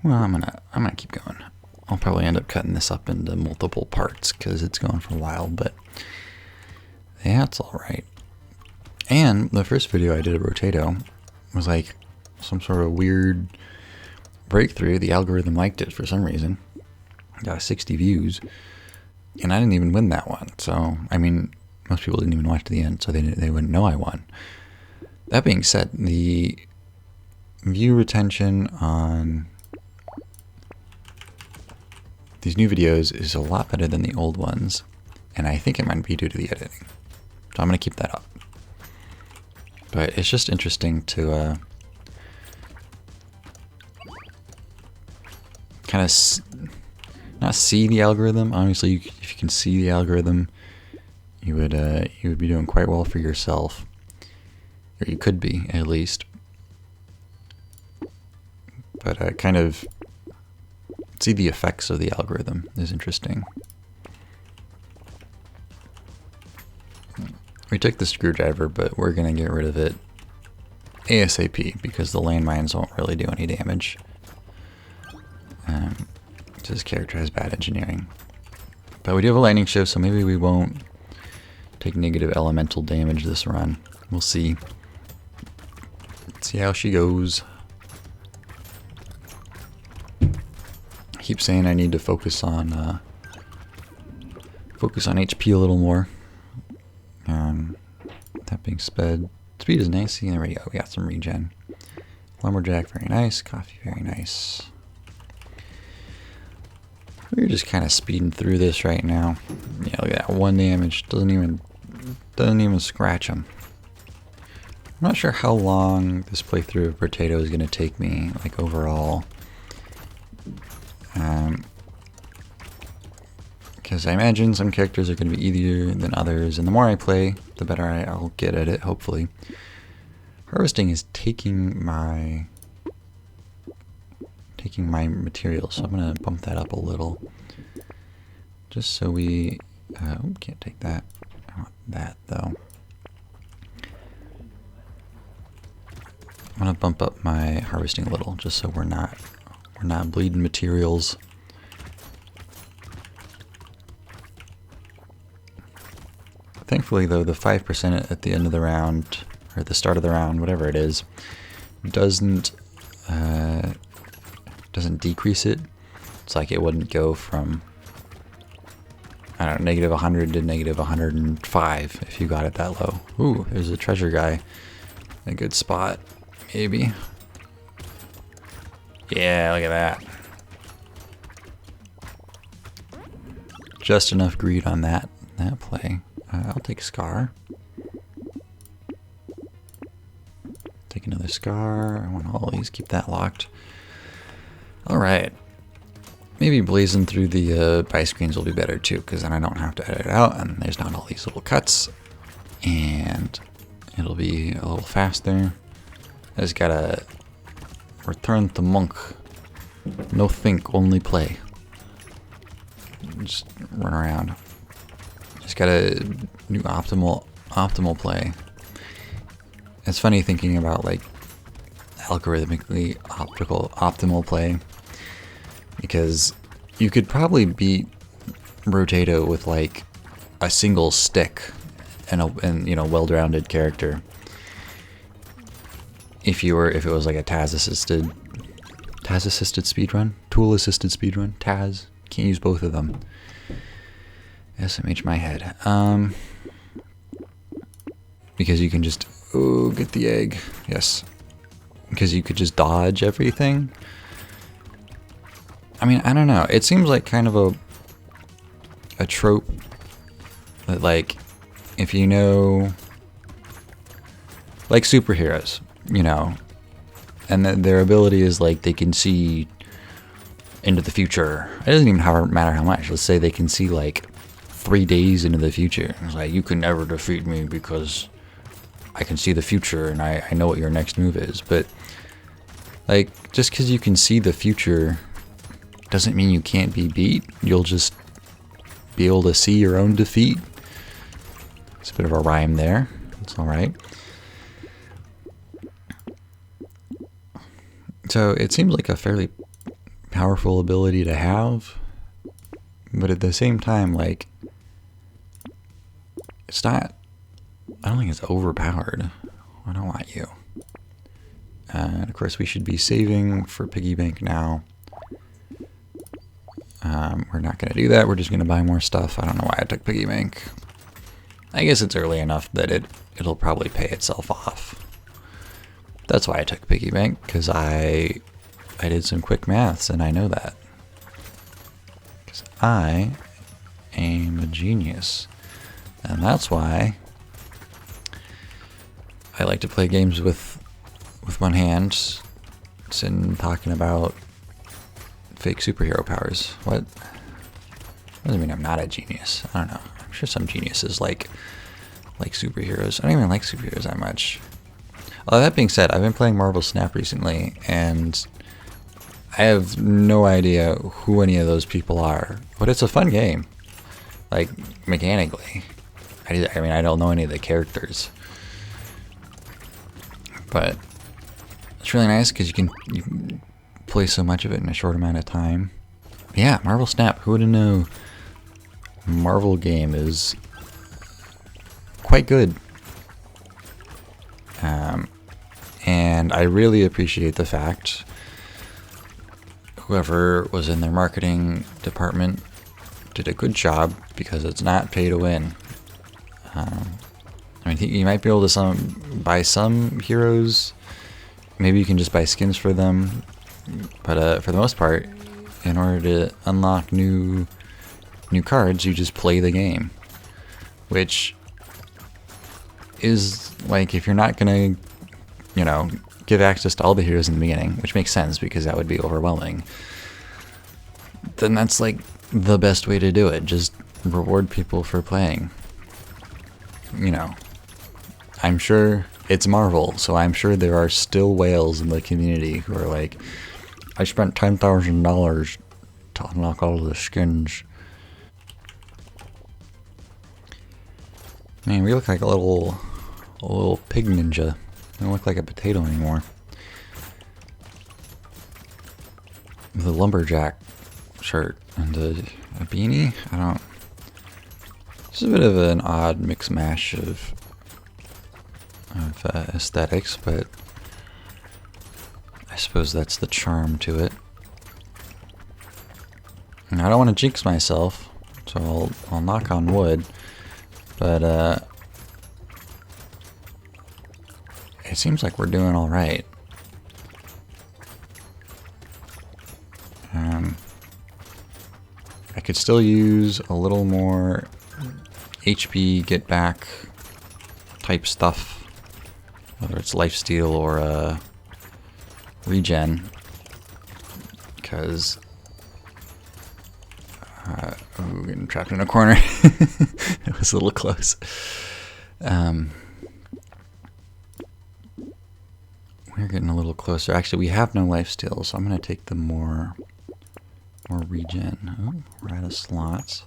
Well, I'm gonna keep going. I'll probably end up cutting this up into multiple parts because it's going for a while, but yeah, it's all right. And the first video I did of Brotato was like some sort of weird breakthrough. The algorithm liked it for some reason. Got 60 views, and I didn't even win that one. So, I mean, most people didn't even watch to the end, so they wouldn't know I won. That being said, the view retention on these new videos is a lot better than the old ones, and I think it might be due to the editing. So I'm going to keep that up. But it's just interesting to kind of not see the algorithm. Obviously, if you can see the algorithm, you would be doing quite well for yourself, or you could be at least. But kind of see the effects of the algorithm is interesting. We took the screwdriver, but we're gonna get rid of it ASAP because the landmines won't really do any damage. This character has bad engineering. But we do have a lightning shift, so maybe we won't take negative elemental damage this run. We'll see. Let's see how she goes. I keep saying I need to focus on HP a little more. That being said, speed is nice. There we go. We got some regen. Lumberjack, very nice. Coffee, very nice. We're just kind of speeding through this right now. Yeah, look at that. 1 damage. Doesn't even scratch him. I'm not sure how long this playthrough of Brotato is going to take me, like overall. Because I imagine some characters are going to be easier than others, and the more I play, the better I'll get at it, hopefully. Harvesting is taking my materials, so I'm going to bump that up a little. Just so we... can't take that. I want that, though. I'm going to bump up my harvesting a little, just so we're not bleeding materials. Thankfully, though, the 5% at the end of the round, or at the start of the round, whatever it is, doesn't decrease it. It's like it wouldn't go from, I don't know, negative 100 to negative 105 if you got it that low. Ooh, there's a treasure guy. A good spot, maybe. Yeah, look at that. Just enough greed on that play. I'll take Scar. Take another Scar. I want all these. Keep that locked. Alright. Maybe blazing through the buy screens will be better too, because then I don't have to edit it out, and there's not all these little cuts. And it'll be a little faster. I just gotta return to monk. No think, only play. Just run around. Just gotta do optimal play. It's funny thinking about like algorithmically optimal play, because you could probably beat Brotato with like a single stick and you know, well-rounded character. If it was like a Taz assisted speedrun, tool assisted speedrun, Taz. Can't use both of them. SMH my head. Because you can just get the egg. Yes. Because you could just dodge everything. I mean, I don't know. It seems like kind of a trope that, like, if you know, like superheroes, you know, and their ability is like they can see into the future. It doesn't even matter how much. Let's say they can see like 3 days into the future. It's like, you can never defeat me because I can see the future and I know what your next move is. But like, just because you can see the future doesn't mean you can't be beat. You'll just be able to see your own defeat. It's a bit of a rhyme there. It's alright. So it seems like a fairly powerful ability to have, but at the same time, like, it's not, I don't think it's overpowered. I don't want you. And of course we should be saving for piggy bank now. We're not going to do that. We're just going to buy more stuff. I don't know why I took piggy bank. I guess it's early enough that it'll probably pay itself off. That's why I took piggy bank, because I did some quick maths and I know that. Because I am a genius. And that's why I like to play games with one hand, and talking about fake superhero powers. What? Doesn't mean I'm not a genius. I don't know. I'm sure some geniuses like superheroes. I don't even like superheroes that much. Although that being said, I've been playing Marvel Snap recently, and I have no idea who any of those people are. But it's a fun game, like mechanically. I mean, I don't know any of the characters, but it's really nice because you can play so much of it in a short amount of time. Yeah, Marvel Snap. Who would have known? Marvel game is quite good. And I really appreciate the fact whoever was in their marketing department did a good job, because it's not pay to win. I mean, you might be able to buy some heroes. Maybe you can just buy skins for them. But for the most part, in order to unlock new cards, you just play the game. Which is, like, if you're not gonna, give access to all the heroes in the beginning, which makes sense because that would be overwhelming, then that's like the best way to do it. Just reward people for playing. I'm sure it's Marvel, so I'm sure there are still whales in the community who are like, I spent $10,000 to unlock all of the skins. Man, we look like a little pig ninja. We don't look like a potato anymore. The lumberjack shirt and a beanie. It's a bit of an odd mix mash of aesthetics, but I suppose that's the charm to it. And I don't want to jinx myself, so I'll knock on wood, but it seems like we're doing all right. I could still use a little more HP get back type stuff, whether it's lifesteal or regen, because we're getting trapped in a corner. It was a little close. We're getting a little closer. Actually, we have no lifesteal, so I'm going to take the more regen. Oh, we're out of slots.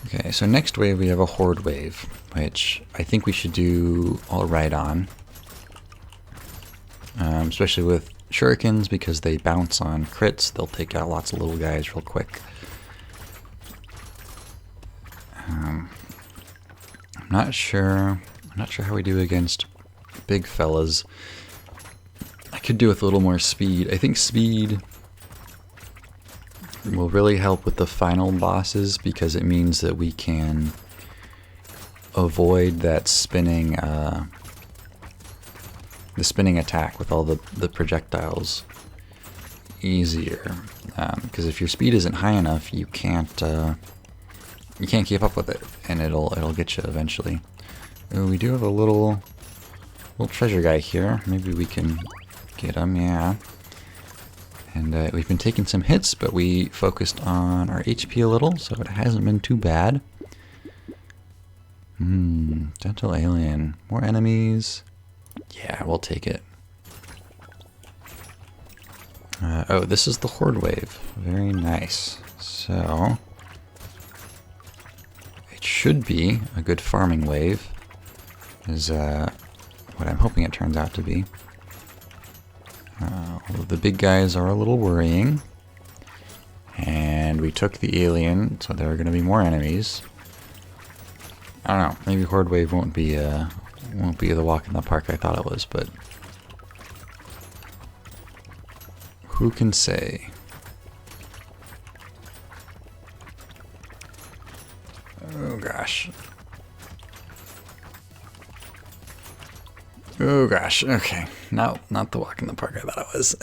Okay, so next wave we have a horde wave, which I think we should do all right on. Especially with shurikens, because they bounce on crits. They'll take out lots of little guys real quick. I'm not sure how we do against big fellas. I could do with a little more speed. I think speed will really help with the final bosses, because it means that we can avoid that spinning the spinning attack with all the projectiles easier. Because if your speed isn't high enough, you can't keep up with it, and it'll get you eventually. Ooh, we do have a little treasure guy here. Maybe we can get him, yeah. And we've been taking some hits, but we focused on our HP a little, so it hasn't been too bad. Gentle alien. More enemies. Yeah, we'll take it. Oh, this is the horde wave. Very nice. So it should be a good farming wave, is what I'm hoping it turns out to be. The big guys are a little worrying. And we took the alien, so there are going to be more enemies. I don't know. Maybe Horde Wave won't be the walk in the park I thought it was, but who can say? Oh gosh. Oh gosh. Okay. No, not the walk in the park I thought it was.